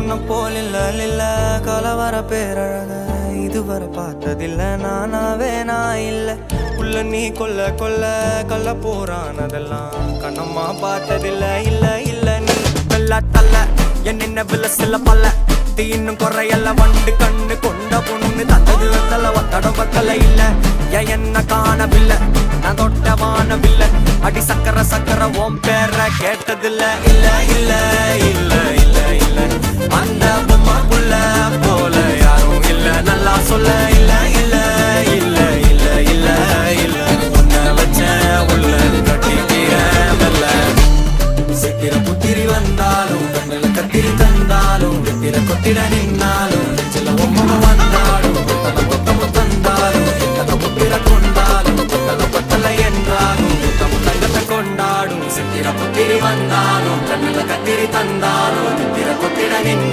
உன்ன போல் இல்ல கலவர பேரழக இதுவரை பார்த்ததில்ல நானாவே நான் இல்ல உள்ள நீ கொல்ல கொல்ல போறானதெல்லாம் கண்ணம்மா பார்த்ததில்ல இல்ல நீ வெள்ள தள்ள என்ன வில சில பல்ல இன்னும் குறையல்ல வண்டு கண்ணு கொண்ட பொண்ணு தந்தது வெத்தல ஒத்தடம் பத்தல இல்ல என்ன காணவில்லை நான் தொட்ட வானவில்லை அடி சக்கர ஓம் பேர கேட்டதில்ல இல்ல அந்த பொம்மாக்குள்ள போல யாரும் இல்ல நல்லா சொல்ல இல்ல உன்னை வச்ச உள்ள கட்டிக்கிற வெல்ல சித்திர புத்திரி வந்தாலும் கண்ணில கத்திரி தந்தாலும் வித்திர கொத்திட நின்னாலும் சில ஒம்ம வந்தாலும் கொத்தம தந்தாலும் புத்திர கொண்டாலும் கொத்தல என்றாலும் தங்கத்தை கொண்டாடும் சித்திர புத்திரி வந்தாலும் கண்ணில கத்திரி தந்தாலும் வித்திர கொத்திட நின்